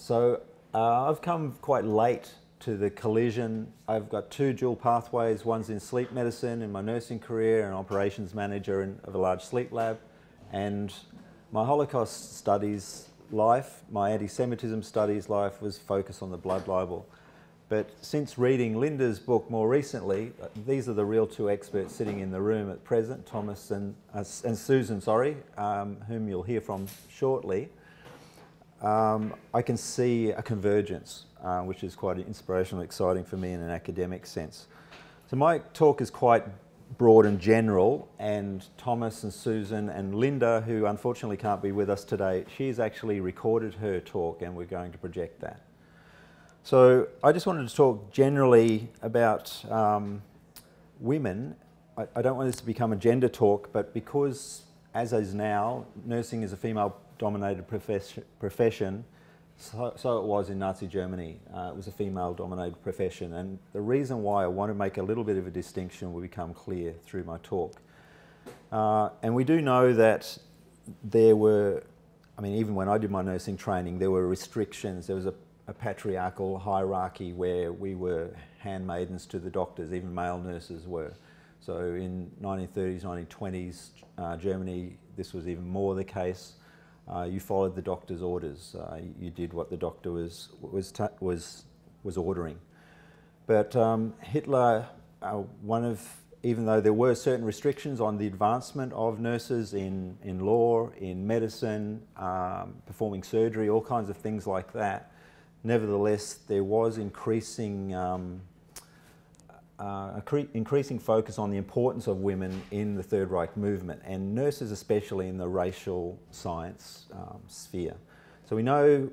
So I've come quite late to the collision. I've got two dual pathways. One's in sleep medicine in my nursing career and operations manager of a large sleep lab. And my Holocaust studies life, my anti-Semitism studies life was focused on the blood libel. But since reading Linda's book more recently, these are the real two experts sitting in the room at present, Thomas and Susan, whom you'll hear from shortly. I can see a convergence, which is quite inspirational and exciting for me in an academic sense. So my talk is quite broad and general, and Thomas and Susan and Linda, who unfortunately can't be with us today, she's actually recorded her talk and we're going to project that. So I just wanted to talk generally about women. I don't want this to become a gender talk, but because, as is now, nursing is a female-dominated profession, so it was in Nazi Germany. It was a female-dominated profession, and the reason why I want to make a little bit of a distinction will become clear through my talk. And we do know that there were, even when I did my nursing training, there were restrictions. There was a patriarchal hierarchy where we were handmaidens to the doctors, even male nurses were. So in 1930s, 1920s, Germany, this was even more the case. You followed the doctor's orders. You did what the doctor was ordering. But Hitler, even though there were certain restrictions on the advancement of nurses in law, in medicine, performing surgery, all kinds of things like that, nevertheless, there was increasing focus on the importance of women in the Third Reich movement, and nurses especially in the racial science sphere. So we know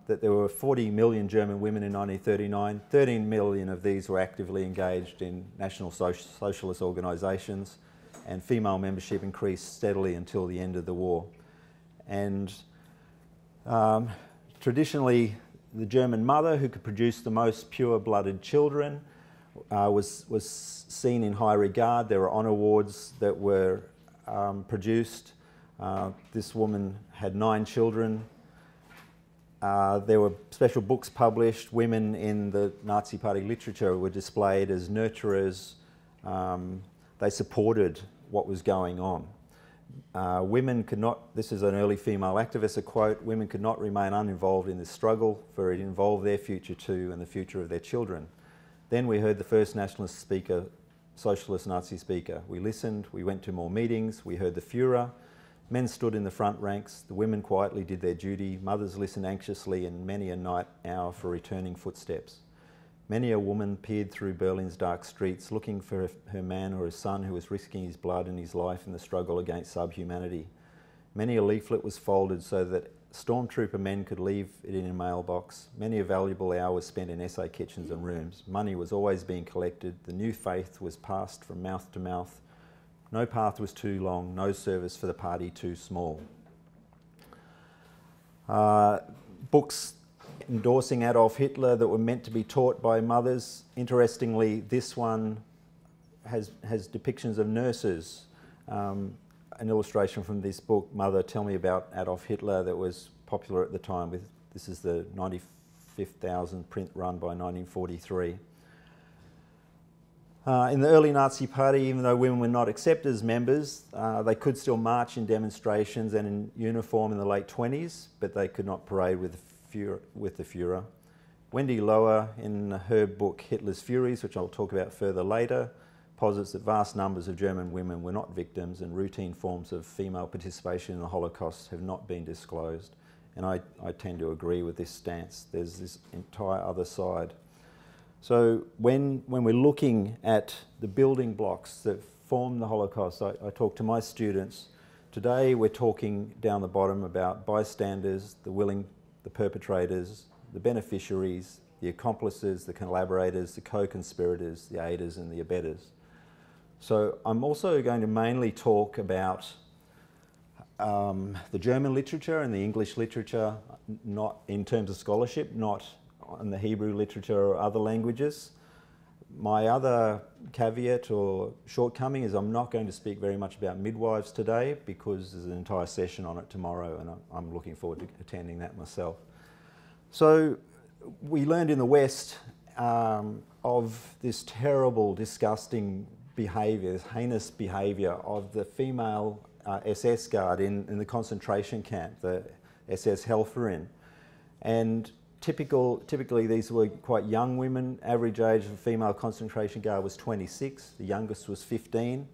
that there were 40 million German women in 1939. 13 million of these were actively engaged in National Socialist organisations, and female membership increased steadily until the end of the war. And traditionally, the German mother, who could produce the most pure-blooded children, was seen in high regard. There were honour awards that were produced. This woman had 9 children. There were special books published. Women in the Nazi Party literature were displayed as nurturers. They supported what was going on. Women could not, this is an early female activist, a quote, women could not remain uninvolved in this struggle, for it involved their future too and the future of their children. Then we heard the first nationalist speaker, socialist Nazi speaker. We listened, we went to more meetings, we heard the Führer. Men stood in the front ranks, the women quietly did their duty, mothers listened anxiously in many a night hour for returning footsteps. Many a woman peered through Berlin's dark streets looking for her man or her son who was risking his blood and his life in the struggle against subhumanity. Many a leaflet was folded so that stormtrooper men could leave it in a mailbox. Many a valuable hour was spent in SA kitchens and rooms. Money was always being collected. The new faith was passed from mouth to mouth. No path was too long, no service for the party too small. Books endorsing Adolf Hitler that were meant to be taught by mothers. Interestingly, this one has depictions of nurses. An illustration from this book, Mother, Tell Me About Adolf Hitler, that was popular at the time. This is the 95,000 print run by 1943. In the early Nazi Party, even though women were not accepted as members, they could still march in demonstrations and in uniform in the late 20s, but they could not parade with the Führer. Wendy Lower, in her book Hitler's Furies, which I'll talk about further later, posits that vast numbers of German women were not victims and routine forms of female participation in the Holocaust have not been disclosed. And I tend to agree with this stance. There's this entire other side. So when we're looking at the building blocks that form the Holocaust, I talk to my students. Today we're talking down the bottom about bystanders, the perpetrators, the beneficiaries, the accomplices, the collaborators, the co-conspirators, the aiders and the abettors. So I'm also going to mainly talk about the German literature and the English literature, not in terms of scholarship, not on the Hebrew literature or other languages. My other caveat or shortcoming is I'm not going to speak very much about midwives today because there's an entire session on it tomorrow and I'm looking forward to attending that myself. So we learned in the West of this terrible, disgusting behaviour, this heinous behaviour of the female SS guard in the concentration camp, the SS Helferin. And typically these were quite young women. Average age of a female concentration guard was 26, the youngest was 15.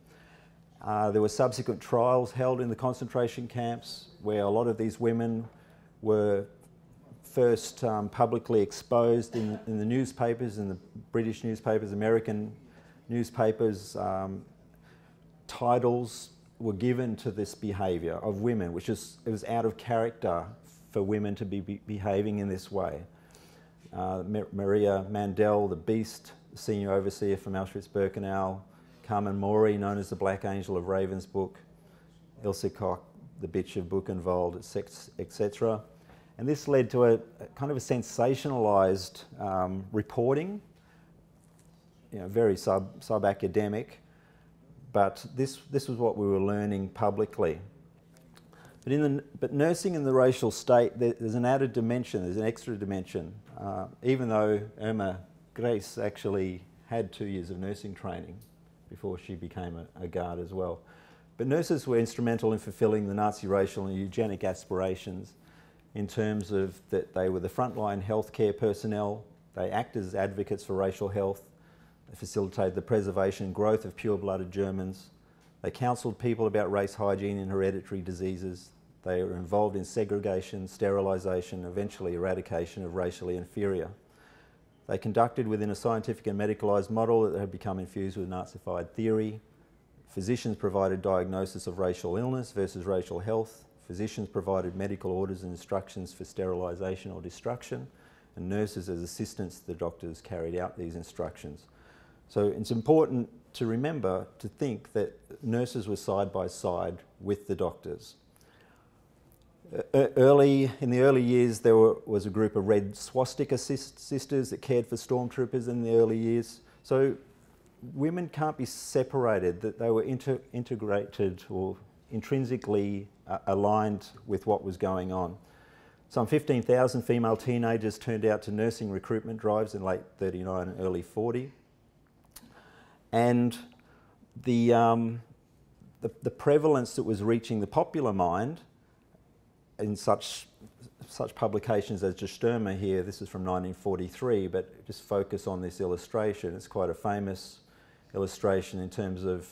There were subsequent trials held in the concentration camps where a lot of these women were first publicly exposed in the newspapers, in the British newspapers, American newspapers. Titles were given to this behaviour of women, which is, it was out of character for women to be behaving in this way. Maria Mandel, the Beast, the senior overseer from Auschwitz-Birkenau, Carmen Mori, known as the Black Angel of Ravensbrück, Ilse Koch, the Bitch of Buchenwald, etc. And this led to a kind of a sensationalised reporting, you know, very sub-academic, but this was what we were learning publicly. But nursing in the racial state, there's an added dimension, there's an extra dimension. Even though Irma Grace actually had 2 years of nursing training before she became a guard as well. But nurses were instrumental in fulfilling the Nazi racial and eugenic aspirations in terms of that they were the frontline healthcare personnel, they acted as advocates for racial health, they facilitated the preservation and growth of pure-blooded Germans, they counselled people about race hygiene and hereditary diseases, they were involved in segregation, sterilisation, eventually eradication of racially inferior. They conducted within a scientific and medicalised model that had become infused with Nazified theory. Physicians provided diagnosis of racial illness versus racial health. Physicians provided medical orders and instructions for sterilisation or destruction, and nurses as assistants to the doctors carried out these instructions. So it's important to remember, to think that nurses were side by side with the doctors. In the early years, there was a group of red swastika sisters that cared for stormtroopers in the early years. So women can't be separated, that they were integrated or intrinsically aligned with what was going on. Some 15,000 female teenagers turned out to nursing recruitment drives in late 39 and early 40. And the prevalence that was reaching the popular mind in such publications as Gestürme here, this is from 1943, but just focus on this illustration. It's quite a famous illustration in terms of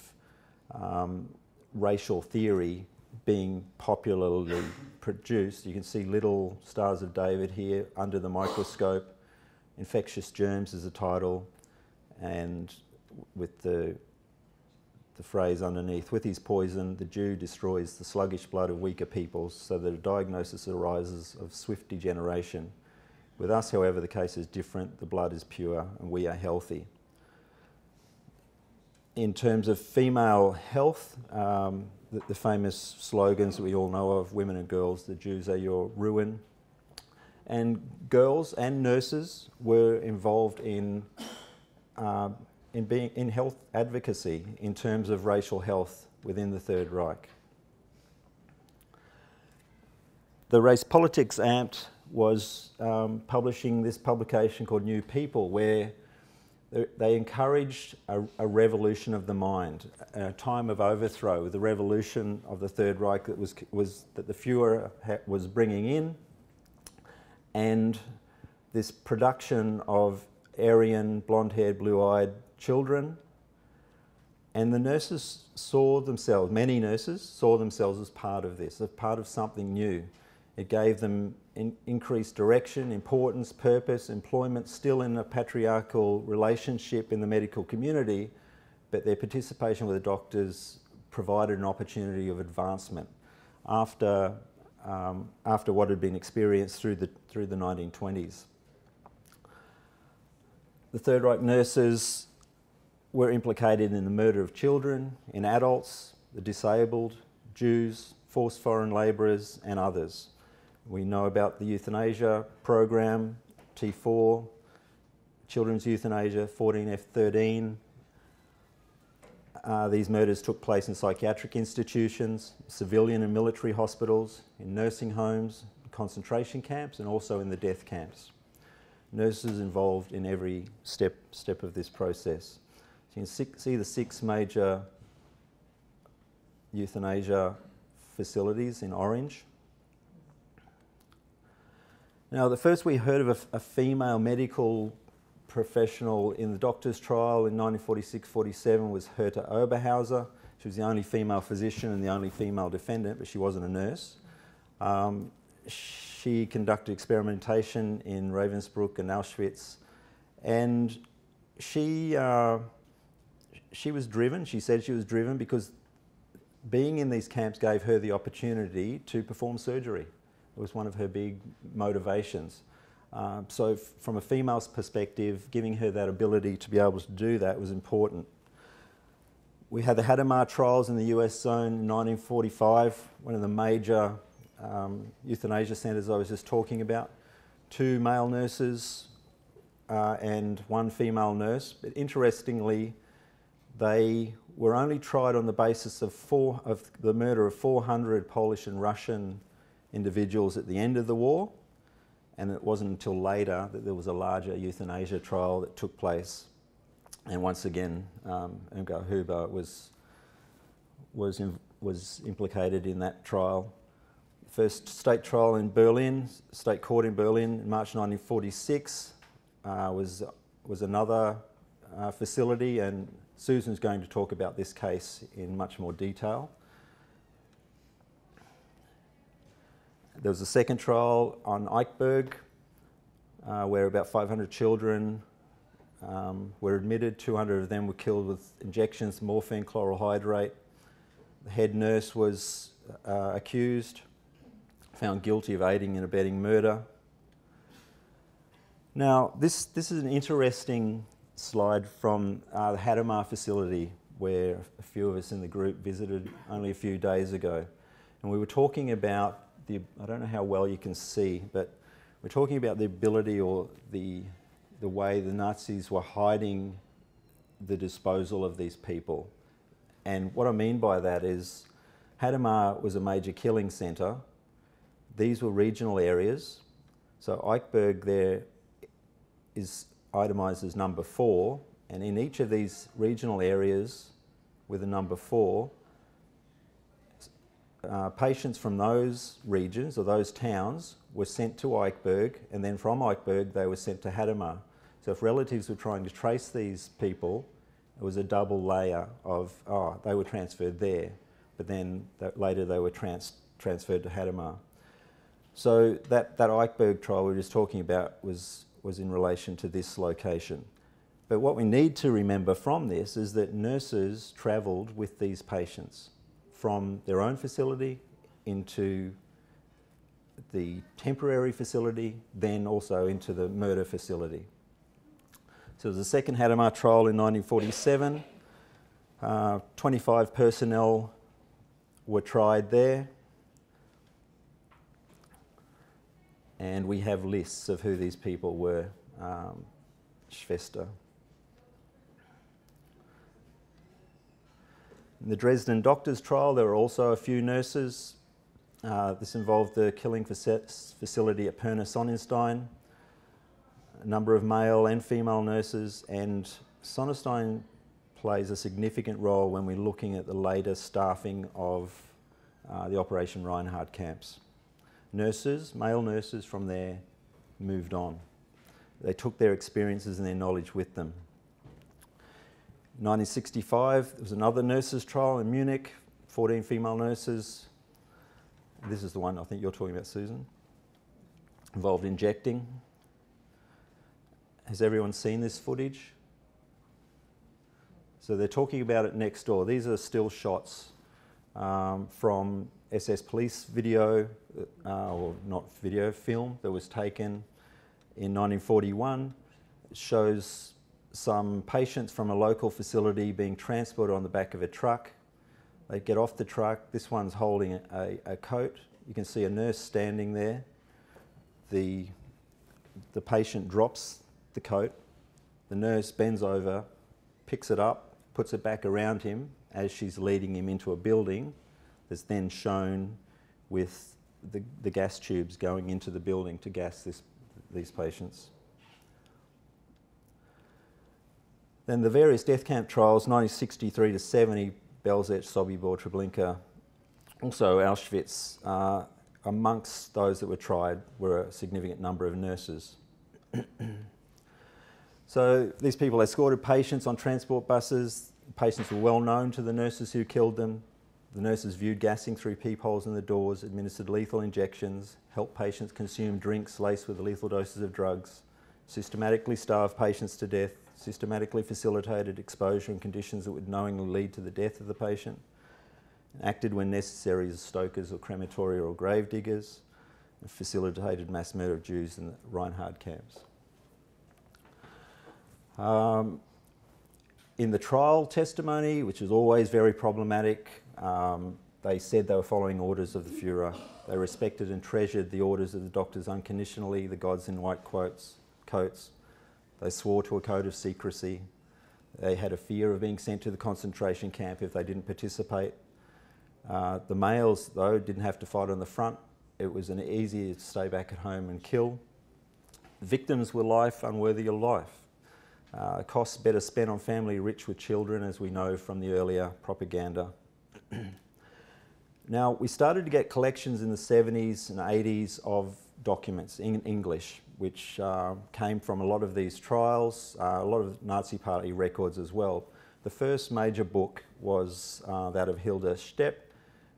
racial theory being popularly produced. You can see little Stars of David here under the microscope. Infectious Germs is the title, and with the phrase underneath, with his poison, the Jew destroys the sluggish blood of weaker peoples so that a diagnosis arises of swift degeneration. With us, however, the case is different. The blood is pure and we are healthy. In terms of female health, the famous slogans that we all know of, women and girls, the Jews are your ruin. And girls and nurses were involved in health advocacy in terms of racial health within the Third Reich. The Race Politics Amt was publishing this publication called New People, where they encouraged a revolution of the mind, a time of overthrow, the revolution of the Third Reich that that the Führer was bringing in, and this production of Aryan, blonde-haired, blue-eyed children. And the nurses saw themselves, many nurses saw themselves as part of this, as part of something new. It gave them increased direction, importance, purpose, employment, still in a patriarchal relationship in the medical community, but their participation with the doctors provided an opportunity of advancement after what had been experienced through the 1920s. The Third Reich nurses were implicated in the murder of children, in adults, the disabled, Jews, forced foreign labourers and others. We know about the euthanasia program, T4, children's euthanasia, 14F13. These murders took place in psychiatric institutions, civilian and military hospitals, in nursing homes, concentration camps and also in the death camps. Nurses involved in every step of this process. So you can see the 6 major euthanasia facilities in orange. Now, the first we heard of a female medical professional in the doctor's trial in 1946-47 was Herta Oberhauser. She was the only female physician and the only female defendant, but she wasn't a nurse. She conducted experimentation in Ravensbrück and Auschwitz, and she was driven. She said she was driven because being in these camps gave her the opportunity to perform surgery. It was one of her big motivations. So from a female's perspective, giving her that ability to be able to do that was important. We had the Hadamar trials in the US zone in 1945, one of the major euthanasia centres I was just talking about. 2 male nurses and 1 female nurse. But interestingly, they were only tried on the basis of the murder of 400 Polish and Russian individuals at the end of the war, and it wasn't until later that there was a larger euthanasia trial that took place. And once again, Irmgard Huber was implicated in that trial. First state trial in Berlin, state court in Berlin in March 1946 was another facility, and Susan's going to talk about this case in much more detail. There was a second trial on Eichberg, where about 500 children were admitted. 200 of them were killed with injections, morphine, chloral hydrate. The head nurse was accused, found guilty of aiding and abetting murder. Now, this is an interesting slide from the Hadamar facility, where a few of us in the group visited only a few days ago. And we were talking about I don't know how well you can see, but we're talking about the ability or the way the Nazis were hiding the disposal of these people. And what I mean by that is Hadamar was a major killing centre. These were regional areas. So Eichberg there is itemised as number 4, and in each of these regional areas with a number 4, patients from those regions or those towns were sent to Eichberg, and then from Eichberg they were sent to Hadamar. So if relatives were trying to trace these people, it was a double layer of, they were transferred there, but then later they were transferred to Hadamar. So that Eichberg trial we were just talking about was in relation to this location. But what we need to remember from this is that nurses travelled with these patients from their own facility into the temporary facility, then also into the murder facility. So there was a second Hadamar trial in 1947. 25 personnel were tried there. And we have lists of who these people were. Schwester. In the Dresden doctors' trial, there were also a few nurses. This involved the killing facility at Pirna Sonnenstein, a number of male and female nurses, and Sonnenstein plays a significant role when we're looking at the later staffing of the Operation Reinhard camps. Nurses, male nurses from there, moved on. They took their experiences and their knowledge with them. In 1965, there was another nurses' trial in Munich, 14 female nurses. This is the one I think you're talking about, Susan. Involved injecting. Has everyone seen this footage? So they're talking about it next door. These are still shots from SS police video, or not video, film that was taken in 1941. It shows some patients from a local facility being transported on the back of a truck. They get off the truck. This one's holding a coat. You can see a nurse standing there. The patient drops the coat. The nurse bends over, picks it up, puts it back around him as she's leading him into a building that's then shown with the gas tubes going into the building to gas these patients. Then the various death camp trials, 1963 to 70, Belzec, Sobibor, Treblinka, also Auschwitz. Amongst those that were tried were a significant number of nurses. So these people escorted patients on transport buses. Patients were well known to the nurses who killed them. The nurses viewed gassing through peepholes in the doors, administered lethal injections, helped patients consume drinks laced with lethal doses of drugs, systematically starved patients to death, systematically facilitated exposure in conditions that would knowingly lead to the death of the patient, acted when necessary as stokers or crematoria or grave diggers, and facilitated mass murder of Jews in the Reinhard camps. In the trial testimony, which is always very problematic, they said they were following orders of the Fuhrer. They respected and treasured the orders of the doctors unconditionally, the gods in white coats. They swore to a code of secrecy. They had a fear of being sent to the concentration camp if they didn't participate. The males, though, didn't have to fight on the front. It was an easier to stay back at home and kill. Victims were life unworthy of life. Costs better spent on family rich with children, as we know from the earlier propaganda. Now, we started to get collections in the 70s and 80s of documents in English, which came from a lot of these trials, a lot of Nazi Party records as well. The first major book was that of Hilda Stepp,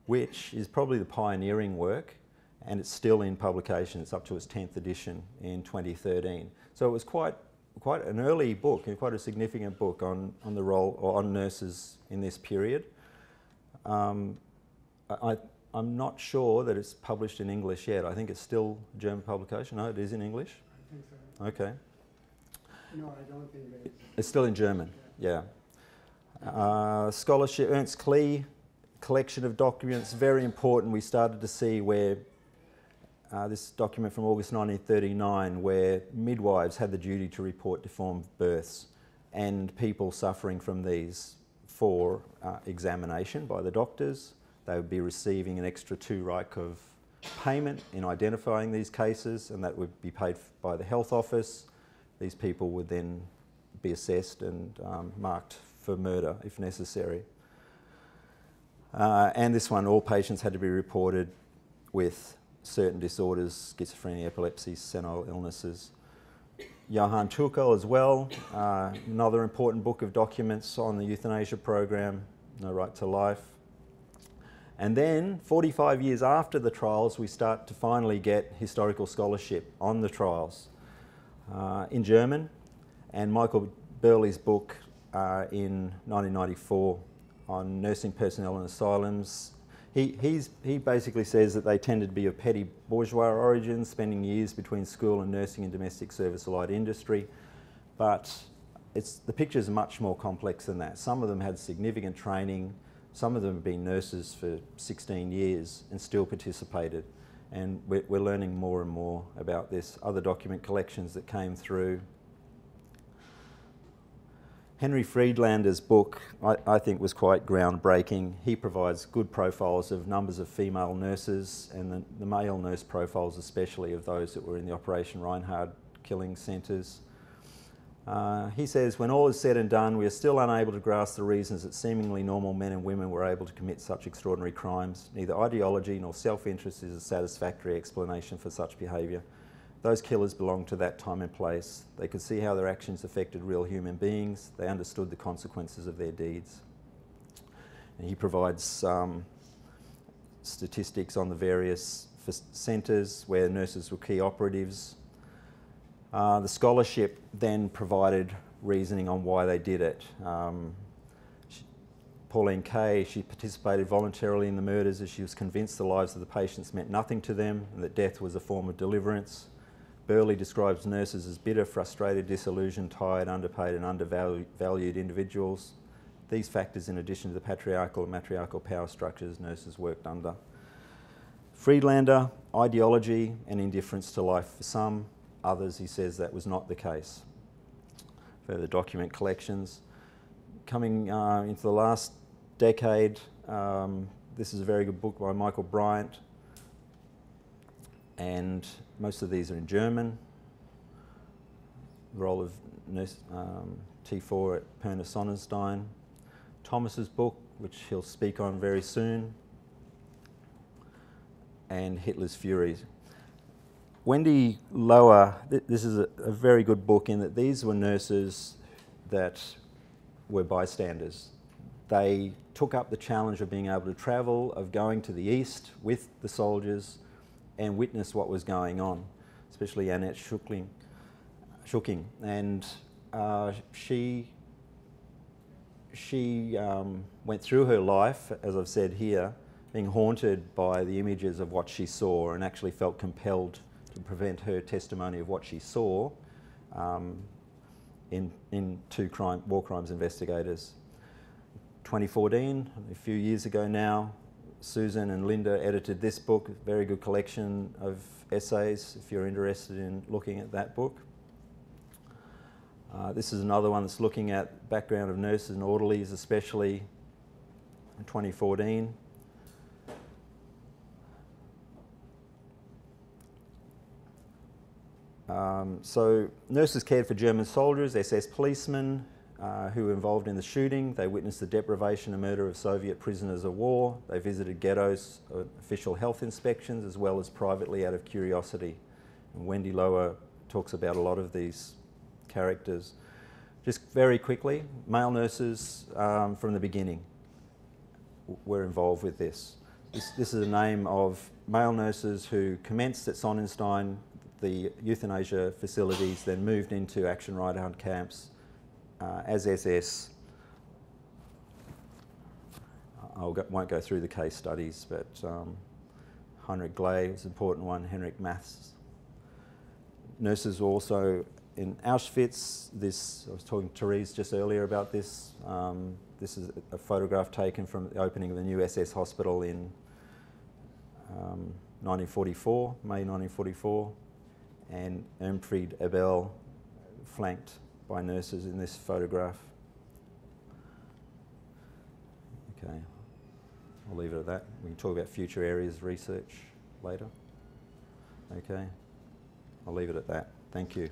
which is probably the pioneering work, and it's still in publication. It's up to its 10th edition in 2013. So it was quite an early book, and quite a significant book on the role, or on nurses in this period. I'm not sure that it's published in English yet. I think it's still a German publication. No, it is in English? I think so. Okay. No, I don't think it is. It's still in German, yeah. Scholarship, Ernst Klee, collection of documents, very important. We started to see where this document from August 1939, where midwives had the duty to report deformed births and people suffering from these for examination by the doctors. They would be receiving an extra 2 Reich of payment in identifying these cases, and that would be paid by the health office. These people would then be assessed and marked for murder if necessary. And this one, all patients had to be reported with certain disorders, schizophrenia, epilepsy, senile illnesses. Johann Tuchel as well, another important book of documents on the euthanasia program, No Right to Life. And then, 45 years after the trials, we start to finally get historical scholarship on the trials in German, and Michael Burley's book in 1994 on nursing personnel in asylums. He basically says that they tended to be of petty bourgeois origin, spending years between school and nursing in domestic service or light industry, but the picture's much more complex than that. Some of them had significant training. Some of them have been nurses for 16 years and still participated. And we're learning more and more about this. Other document collections that came through. Henry Friedlander's book, I think, was quite groundbreaking. He provides good profiles of numbers of female nurses and the male nurse profiles, especially of those that were in the Operation Reinhard killing centres. He says, when all is said and done, we are still unable to grasp the reasons that seemingly normal men and women were able to commit such extraordinary crimes. Neither ideology nor self-interest is a satisfactory explanation for such behaviour. Those killers belonged to that time and place. They could see how their actions affected real human beings. They understood the consequences of their deeds. And he provides statistics on the various centres where nurses were key operatives. The scholarship then provided reasoning on why they did it. Pauline Kay, she participated voluntarily in the murders as she was convinced the lives of the patients meant nothing to them and that death was a form of deliverance. Burley describes nurses as bitter, frustrated, disillusioned, tired, underpaid and undervalued individuals. These factors, in addition to the patriarchal and matriarchal power structures nurses worked under. Friedlander, ideology and indifference to life for some. Others, he says, that was not the case. Further document collections. Coming into the last decade, this is a very good book by Michael Bryant. and most of these are in German. The role of nurse T4 at Perna Sonnenstein. Thomas's book, which he'll speak on very soon, and Hitler's Furies. Wendy Lower, this is a very good book in that these were nurses that were bystanders. They took up the challenge of being able to travel, of going to the east with the soldiers and witness what was going on, especially Annette Schukking. And she went through her life, as I've said here, being haunted by the images of what she saw, and actually felt compelled to present her testimony of what she saw in two war crimes investigators. 2014, a few years ago now, Susan and Linda edited this book, a very good collection of essays if you're interested in looking at that book. This is another one that's looking at background of nurses and orderlies, especially in 2014. So nurses cared for German soldiers, SS policemen who were involved in the shooting. They witnessed the deprivation and murder of Soviet prisoners of war. They visited ghettos, official health inspections, as well as privately out of curiosity. And Wendy Lower talks about a lot of these characters. Just very quickly, male nurses from the beginning were involved with this. This is a name of male nurses who commenced at Sonnenstein, the euthanasia facilities, then moved into action right-hand camps as SS. Won't go through the case studies, but Heinrich Gley was an important one, Henrik Maths. Nurses were also in Auschwitz. I was talking to Therese just earlier about this. This is a photograph taken from the opening of the new SS hospital in 1944, May 1944. And Irmfried Abel flanked by nurses in this photograph. Okay, I'll leave it at that. We can talk about future areas of research later. Okay, I'll leave it at that. Thank you.